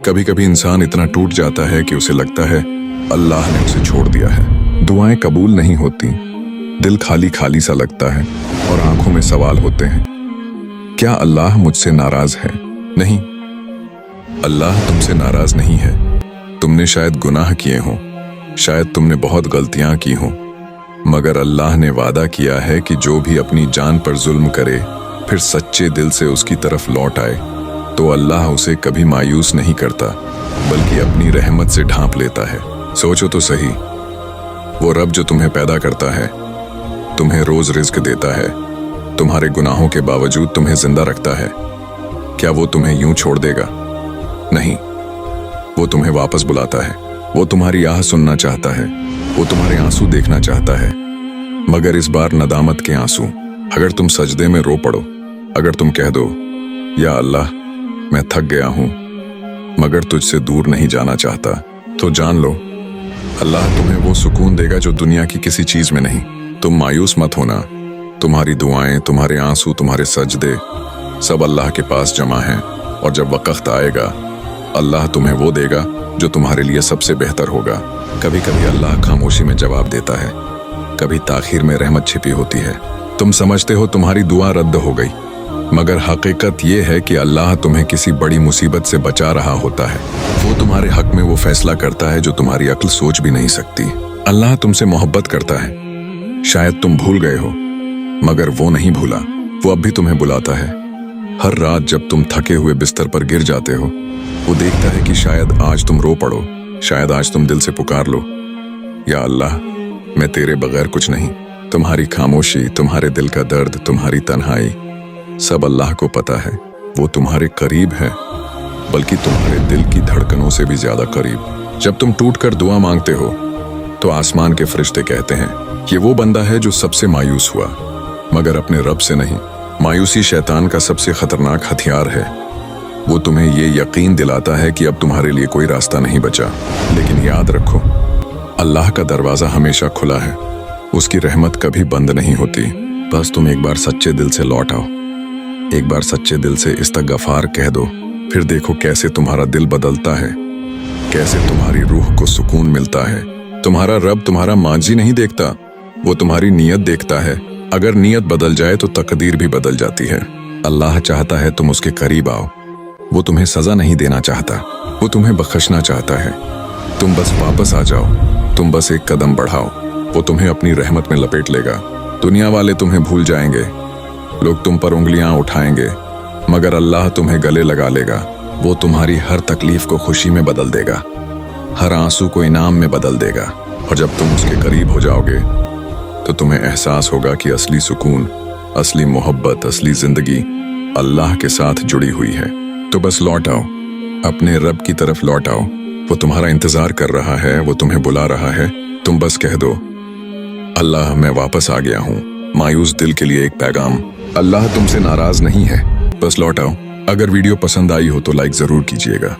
कभी कभी इंसान इतना टूट जाता है कि उसे लगता है अल्लाह ने उसे छोड़ दिया है। दुआएं कबूल नहीं होती, दिल खाली खाली सा लगता है और आंखों में सवाल होते हैं, क्या अल्लाह मुझसे नाराज है? नहीं, अल्लाह तुमसे नाराज नहीं है। तुमने शायद गुनाह किए हों, शायद तुमने बहुत गलतियां की हों, मगर अल्लाह ने वादा किया है कि जो भी अपनी जान पर जुल्म करे फिर सच्चे दिल से उसकी तरफ लौट आए तो अल्लाह उसे कभी मायूस नहीं करता, बल्कि अपनी रहमत से ढांप लेता है। सोचो तो सही, वो रब जो तुम्हें पैदा करता है, तुम्हें रोज रिज्क देता है, तुम्हारे गुनाहों के बावजूद तुम्हें जिंदा रखता है, क्या वो तुम्हें यूं छोड़ देगा? नहीं, वो तुम्हें वापस बुलाता है। वो तुम्हारी आह सुनना चाहता है, वो तुम्हारे आंसू देखना चाहता है, मगर इस बार नदामत के आंसू। अगर तुम सजदे में रो पड़ो, अगर तुम कह दो, या अल्लाह मैं थक गया हूं मगर तुझसे दूर नहीं जाना चाहता, तो जान लो अल्लाह तुम्हें वो सुकून देगा जो दुनिया की किसी चीज में नहीं। तुम मायूस मत होना, तुम्हारी दुआएं, तुम्हारे आंसू, तुम्हारे सजदे सब अल्लाह के पास जमा हैं, और जब वक्त आएगा अल्लाह तुम्हें वो देगा जो तुम्हारे लिए सबसे बेहतर होगा। कभी कभी अल्लाह खामोशी में जवाब देता है, कभी ताखीर में रहमत छिपी होती है। तुम समझते हो तुम्हारी दुआ रद्द हो गई, मगर हकीकत ये है कि अल्लाह तुम्हें किसी बड़ी मुसीबत से बचा रहा होता है। वो तुम्हारे हक में वो फैसला करता है जो तुम्हारी अक्ल सोच भी नहीं सकती। अल्लाह तुमसे मोहब्बत करता है, शायद तुम भूल गए हो, मगर वो नहीं भूला। वो अब भी तुम्हें बुलाता है। हर रात जब तुम थके हुए बिस्तर पर गिर जाते हो, वो देखता है कि शायद आज तुम रो पड़ो, शायद आज तुम दिल से पुकार लो, या अल्लाह मैं तेरे बगैर कुछ नहीं। तुम्हारी खामोशी, तुम्हारे दिल का दर्द, तुम्हारी तन्हाई, सब अल्लाह को पता है। वो तुम्हारे करीब है, बल्कि तुम्हारे दिल की धड़कनों से भी ज्यादा करीब। जब तुम टूट कर दुआ मांगते हो तो आसमान के फरिश्ते कहते हैं, ये वो बंदा है जो सबसे मायूस हुआ, मगर अपने रब से नहीं। मायूसी शैतान का सबसे खतरनाक हथियार है। वो तुम्हें ये यकीन दिलाता है कि अब तुम्हारे लिए कोई रास्ता नहीं बचा। लेकिन याद रखो, अल्लाह का दरवाजा हमेशा खुला है, उसकी रहमत कभी बंद नहीं होती। बस तुम एक बार सच्चे दिल से लौट आओ, एक बार सच्चे दिल से इस्तगफार कह दो, फिर देखो कैसे तुम्हारा दिल बदलता है, कैसे तुम्हारी रूह को सुकून मिलता है। तुम्हारा रब तुम्हारा मांझी नहीं देखता, वो तुम्हारी नीयत देखता है। अगर नीयत बदल जाए तो तकदीर भी बदल जाती है। अल्लाह चाहता है तुम उसके करीब आओ। वो तुम्हें सजा नहीं देना चाहता, वो तुम्हें बख्शना चाहता है। तुम बस वापस आ जाओ, तुम बस एक कदम बढ़ाओ, वो तुम्हें अपनी रहमत में लपेट लेगा। दुनिया वाले तुम्हें भूल जाएंगे, लोग तुम पर उंगलियां उठाएंगे, मगर अल्लाह तुम्हें गले लगा लेगा। वो तुम्हारी हर तकलीफ को खुशी में बदल देगा, हर आंसू को इनाम में बदल देगा। और जब तुम उसके करीब हो जाओगे तो तुम्हें एहसास होगा कि असली सुकून, असली मोहब्बत, असली जिंदगी अल्लाह के साथ जुड़ी हुई है। तो बस लौट आओ, अपने रब की तरफ लौट आओ। वो तुम्हारा इंतजार कर रहा है, वो तुम्हें बुला रहा है। तुम बस कह दो, अल्लाह मैं वापस आ गया हूँ। मायूस दिल के लिए एक पैगाम, अल्लाह तुमसे नाराज नहीं है, बस लौट आओ। अगर वीडियो पसंद आई हो तो लाइक जरूर कीजिएगा।